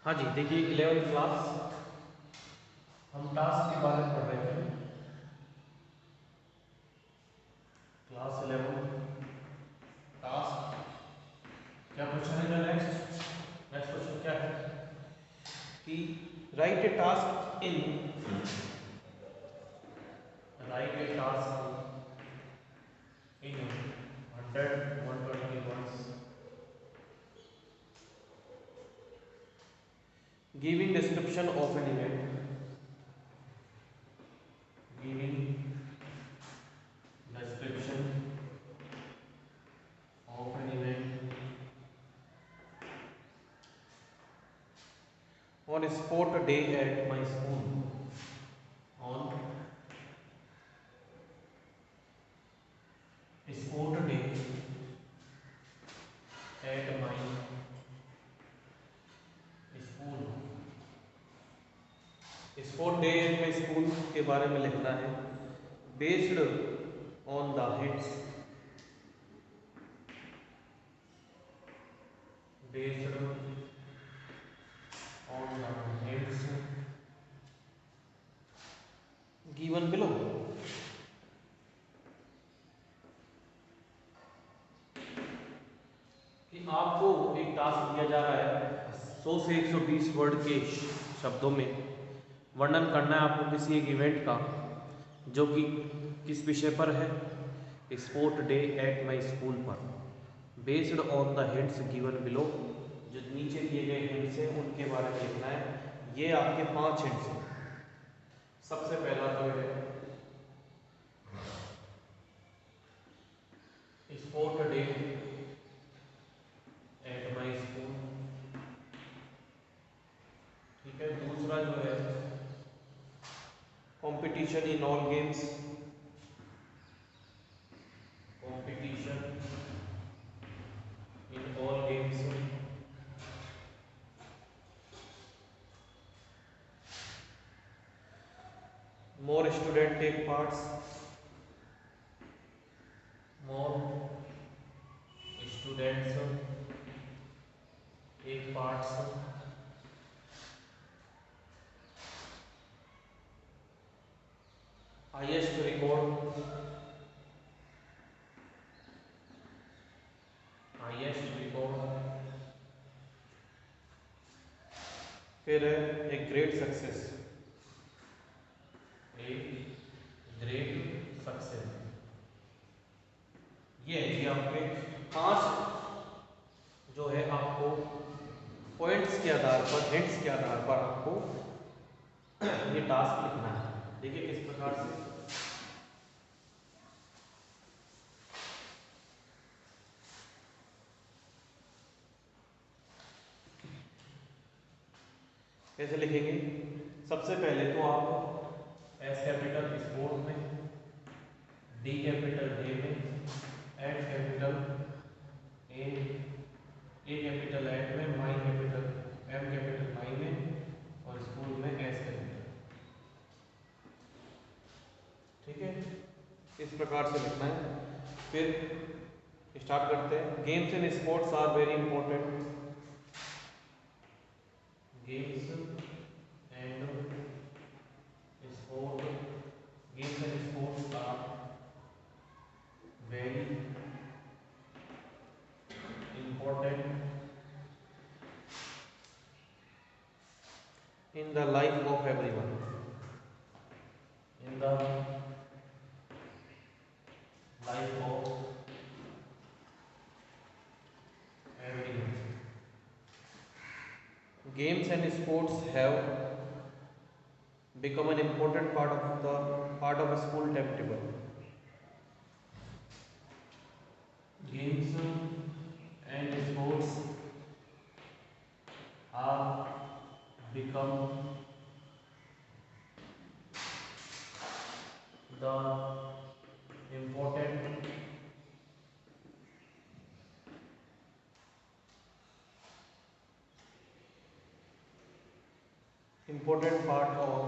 हाँ जी, देखिए 11th class हम टास्क के बारे में पढ़ रहे थे। क्लास 11 टास्क क्या क्वेश्चन है? नेक्स्ट नेक्स्ट क्वेश्चन क्या है कि right A task in right A task in 100-120 words giving description of an event, giving description of an event on a sport day at my school. On a sport day at my school. Sport day at my school के बारे में लिखना है। Based on the hits, based on the hits given below. कि आपको एक task दिया जा रहा है 100 से 120 वर्ड के शब्दों में वर्णन करना है आपको किसी एक इवेंट का जो कि किस विषय पर है, sport day at my school पर। Based on the hints given below, जो नीचे दिए गए हिंट्स हैं उनके बारे में लिखना है। ये आपके 5 हिंट्स हैं। सबसे पहला जो है sport day at my school, ठीक है। दूसरा जो है competition in all games, competition in all games. More student take parts, more students take parts. Highest record, highest record. फिर है a great success, a great success. ये है जी आपके 5 जो है आपको पॉइंट्स के आधार पर, हिंट्स के आधार पर आपको ये टास्क लिखना है। देखिए किस प्रकार से। कैसे लिखेंगे? सबसे पहले तो आप एस कैपिटल स्पोर्ट में, डी कैपिटल डे में, at capital A, capital at में, my capital M capital my में, और स्कूल में एस कैपिटल, ठीक है। इस प्रकार से लिखना है। फिर स्टार्ट करते हैं। Games and sports are very important, games and sport, games and sports are very important in the life of everyone, in the life of everyone. Games and sports have become an important part of a school timetable. Games and sports are become the important important part of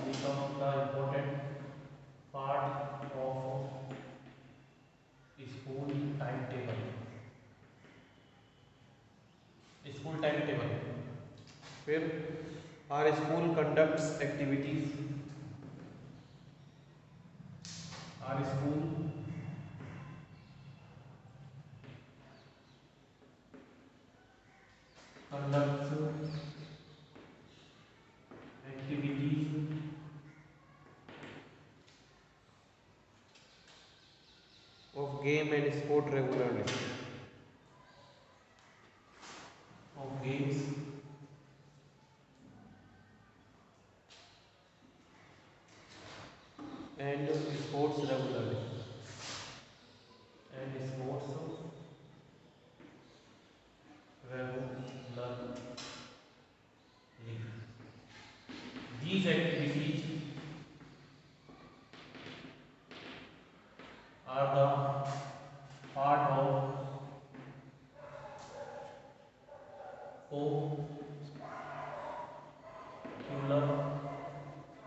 become the important part of school timetable, school timetable। फिर our school conducts activities. Our school conducts activities of game and sport regularly. Of games and sports regularly. And sports regularly. These activities are the part of co-curricular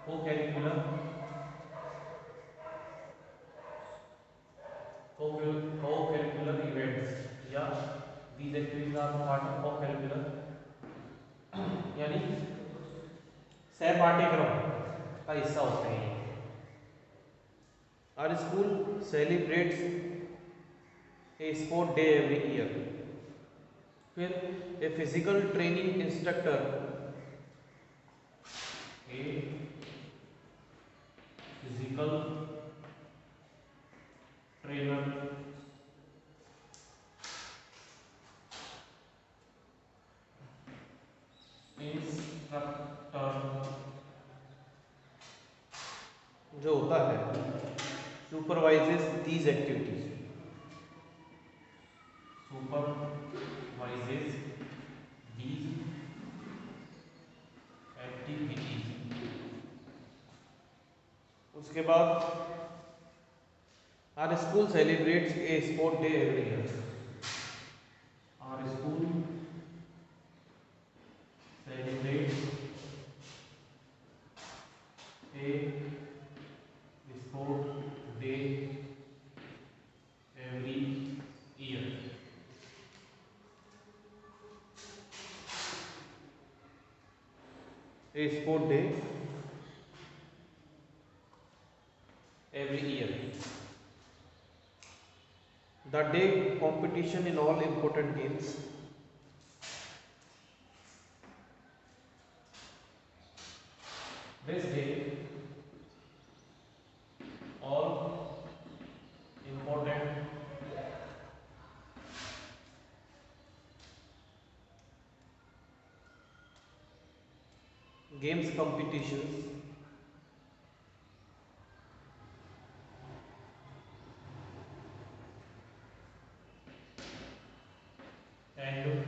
co-curricular co-curricular events. या these activities are part of co-curricular यानी सह पाठ्यक्रम का हिस्सा होते हैं. Our school celebrates a sport day every year. फिर a physical training instructor a physical trainer instructor जो होता है supervises these activities. Supervises these activities. उसके बाद our school celebrates a sport day every year. Our school celebrates a sport day every year. A sport day every year. The day competition in all important games. This day all important games competitions and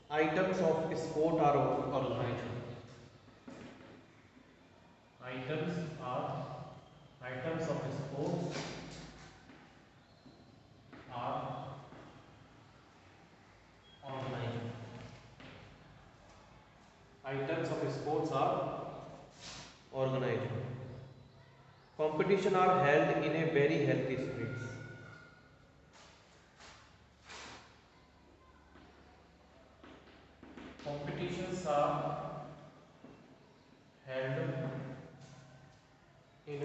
items of sport are organized. Items of sports are organized. Items of sports are organized. Competition are held in a very healthy spirits. Competitions are held in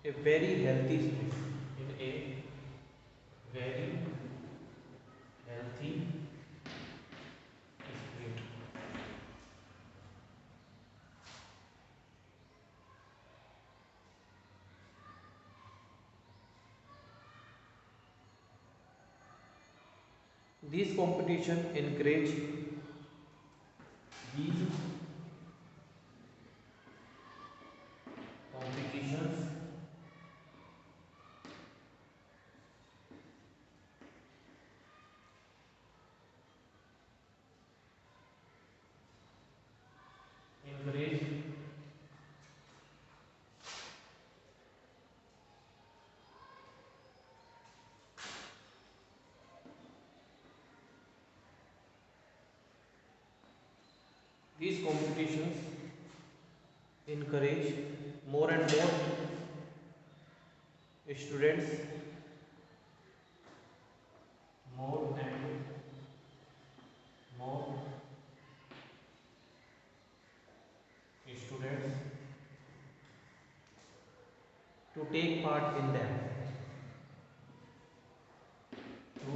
a very healthy spirit. In a very healthy spirit. These competitions encourage these competitions encourage more and more students more take part in them. To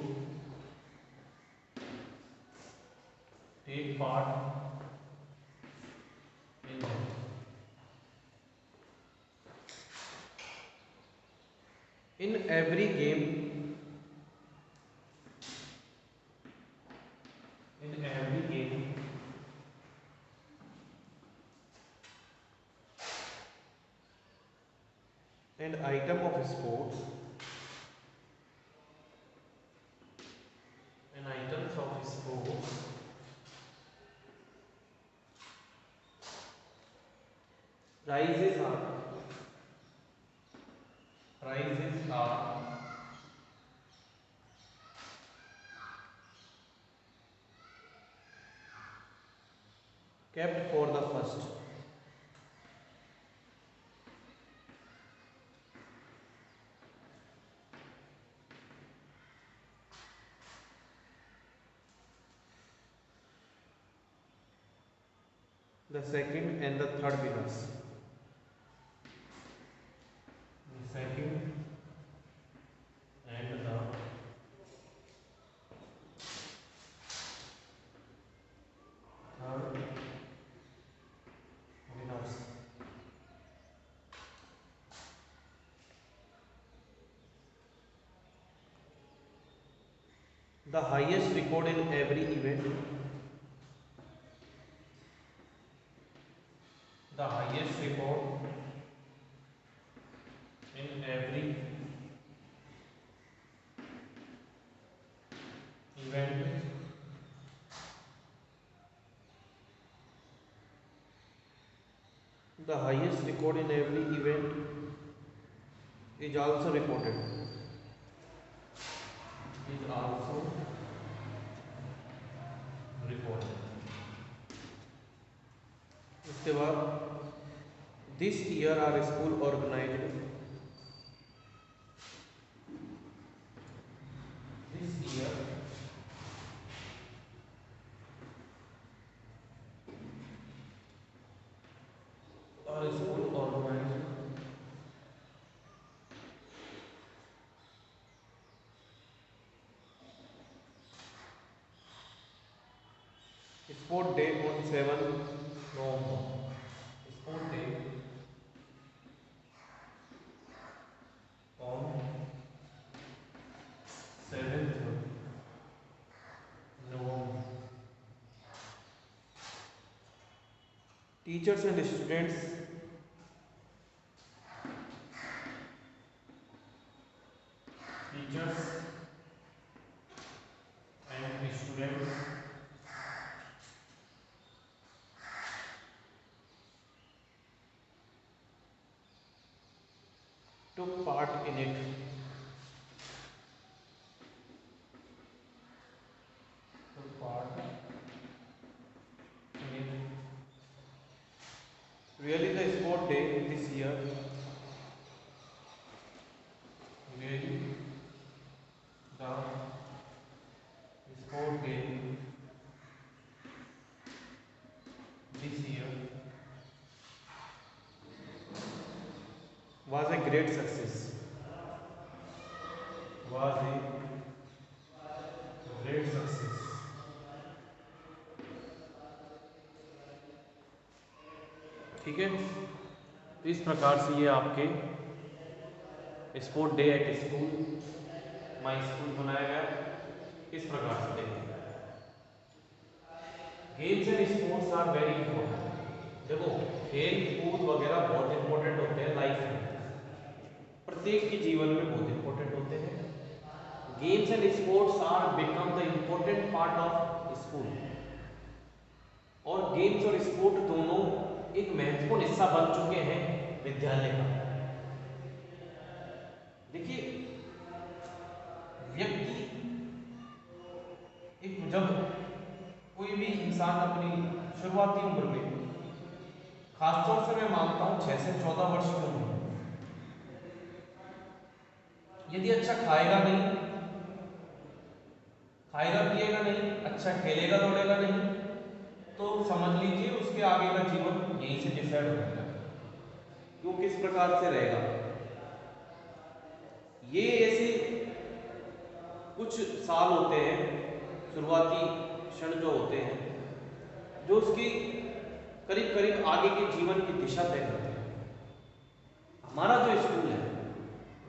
take part in them. In every game, an item of sports, prizes are kept for the first. The second and the third winners. The second and the third winners. The highest record in every event. The highest record in every event the highest record in every event is also reported. Is also reported. उसके बाद this year our school organized. This year our school organized sport day on 7 November. Sport day on 7th November. Teachers and students took part in it. Took part in it. Really, the sport day this year. Really, the sport day this year was a great success. Was a great success. ठीक है, तो इस प्रकार से ये आपके sport day at school my school बनाया गया। इस प्रकार से देखिए, games and sports are very important. देखो, खेल कूद वगैरह बहुत इंपॉर्टेंट होते हैं लाइफ में, प्रत्येक के जीवन में बहुत इंपॉर्टेंट होते हैं। Games and sports are become the important part of school, और गेम्स और स्पोर्ट दोनों एक महत्वपूर्ण हिस्सा बन चुके हैं विद्यालय का। देखिए, व्यक्ति एक जब कोई भी इंसान अपनी शुरुआती उम्र में, खासतौर से मैं मानता हूं 6 से 14 वर्ष की उम्र में, यदि अच्छा खाएगा नहीं, खाएगा पिएगा नहीं, अच्छा खेलेगा दौड़ेगा नहीं, तो समझ लीजिए उसके आगे का जीवन यहीं से डिसाइड हो जाएगा। क्यों, किस प्रकार से रहेगा, ये ऐसे कुछ साल होते हैं, शुरुआती क्षण जो होते हैं, जो उसकी करीब करीब आगे के जीवन की दिशा तय करते हैं। हमारा जो स्कूल है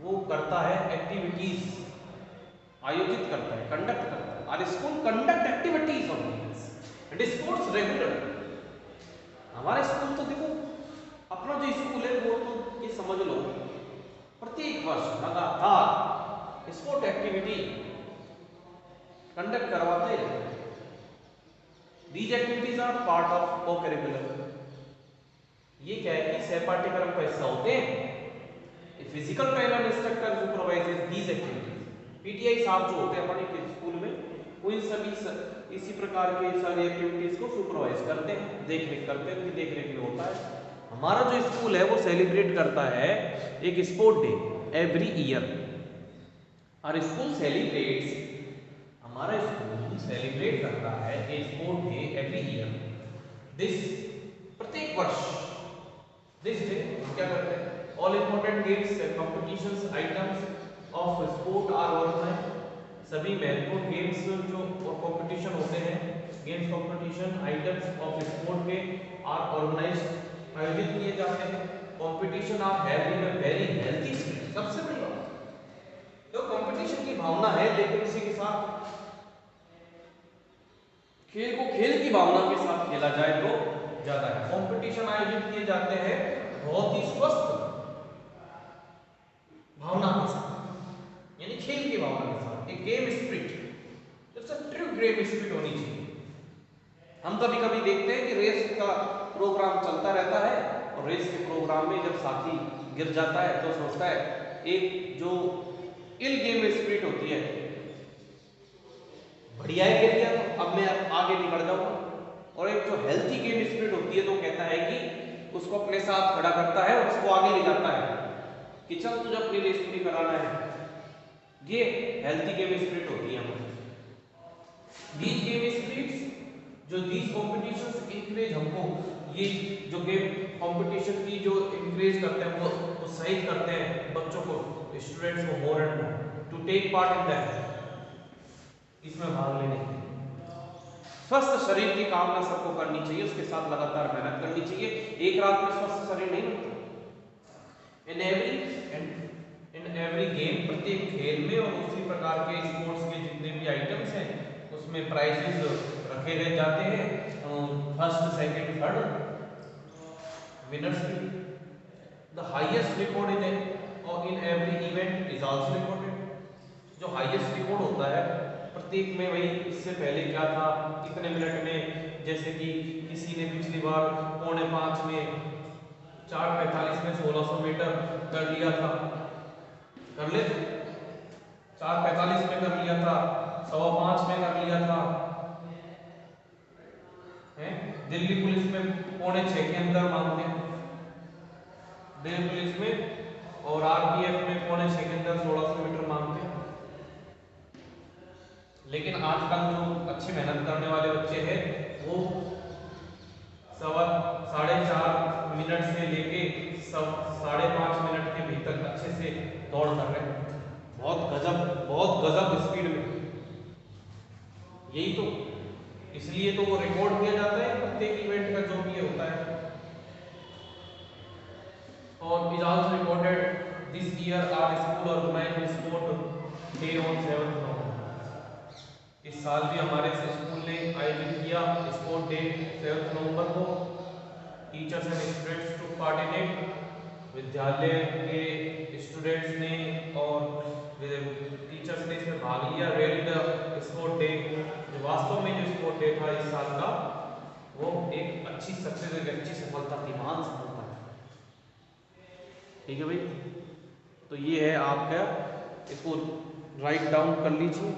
वो करता है एक्टिविटीज, आयोजित करता है, कंडक्ट करता है। Our school conduct activities of games and sports regular. हमारा स्कूल तो देखो, अपना जो स्कूल है वो तो ये समझ लो प्रत्येक वर्ष लगातार स्पोर्ट एक्टिविटी कंडक्ट करवाते हैं। These activities are part of cocurricular. ये क्या है कि सहपाठ्यक्रम का हिस्सा होते हैं। Physical trainer instructor supervises these activities. PTI साहब जो होते हैं हमारे स्कूल में, वो इन सभी इसी प्रकार के सारी एक्टिविटीज को सुपरवाइज करते हैं, देख रेख करते हैं, उनकी देख रेख में होता है। हमारा जो स्कूल है वो सेलिब्रेट करता है एक स्पोर्ट डे एवरी ईयर। और स्कूल सेलिब्रेट्स, हमारा स्कूल सेलिब्रेट करता है a sport day every year. This, प्रत्येक वर्ष दिस डे क्या करते हैं, all important games and competitions items of sport are organised. सभी महत्वपूर्ण गेम्स जो कॉम्पिटिशन होते हैं, games competition items of sport के आर ऑर्गेनाइज्ड, आयोजित किए जाते हैं। Competition are have in a very healthy spirit. सबसे बड़ी बात, जो कॉम्पिटिशन की भावना है, लेकिन उसी के साथ खेल को खेल की भावना के साथ खेला जाए तो ज्यादा है। कॉम्पिटिशन आयोजित किए जाते हैं बहुत ही स्वस्थ भावना के साथ, यानी खेल की भावना के साथ, एक गेम स्पिरिट, जैसे ट्रू गेम स्पिरिट होनी चाहिए। हम कभी कभी देखते हैं कि रेस का प्रोग्राम चलता रहता है और रेस के प्रोग्राम में जब साथी गिर जाता है तो सोचता है, एक जो इल गेम स्पिरिट होती है, बढ़िया है गिर गया तो अब मैं आगे निकल जाऊंगा, और एक जो हेल्थी गेम स्पिरिट होती है तो कहता है कि उसको अपने साथ खड़ा करता है और उसको आगे ले जाता है कि चल तुझे अपनी रेस पूरी कराना है। ये हेल्थी गेम स्पिरिट होती है हमारी। दीज गेम स्पिरिट्स, जो दीज कॉम्पिटिशंस इंकरेज हमको, ये जो गेम कंपटीशन की जो इंकरेज करते हैं, वो उत्साहित करते हैं बच्चों को, स्टूडेंट्स को, more and more to take part in that, इसमें भाग लेने के लिए। स्वस्थ शरीर की कामना सबको करनी चाहिए, उसके साथ लगातार मेहनत करनी चाहिए। एक रात में स्वस्थ शरीर नहीं बनता। इन एवरी गेम, प्रत्येक खेल में और उसी प्रकार के स्पोर्ट्स के जितने भी आइटम्स हैं उसमें प्राइजेस रखे गए जाते हैं, फर्स्ट सेकंड थर्ड विनर्स के लिए। The highest record in every event is also recorded. जो हाईएस्ट रिकॉर्ड होता है प्रत्येक में, वही इससे पहले क्या था, कितने मिनट में, जैसे कि किसी ने पिछली बार 4:45 में, 4:45 में 1600 मीटर कर लिया था, कर ले 4:45 में कर लिया था, 5:15 में कर लिया था, है? दिल्ली पुलिस में 5:45 के अंदर मांगते हैं, दिल्ली पुलिस में, और आरपीएफ में 5:45 के अंदर 1600 मीटर मांगते हैं। लेकिन आजकल जो अच्छी मेहनत करने वाले बच्चे हैं वो 4.5 मिनट से लेके 5.5 मिनट के भीतर अच्छे से दौड़ कर रहे हैं, बहुत गजब स्पीड में। यही तो, इसलिए तो वो रिकॉर्ड किया जाता है प्रत्येक इवेंट का जो भी होता है। और is also recorded this year our school organized sport day on 7 November. इस साल भी हमारे स्कूल ने आयोजित किया स्पोर्ट डे 7 नवंबर को। Teachers and students to participate, विद्यालय के स्टूडेंट्स ने और टीचर्स ने इसमें भाग लिया। रियली द स्पोर्ट डे, जो वास्तव में जो स्पोर्ट डे था इस साल का, वो एक अच्छी सक्सेस, एक अच्छी सफलता थी, महान सफलता थी। ठीक है भाई, तो ये है आपका, इसको राइट डाउन कर लीजिए।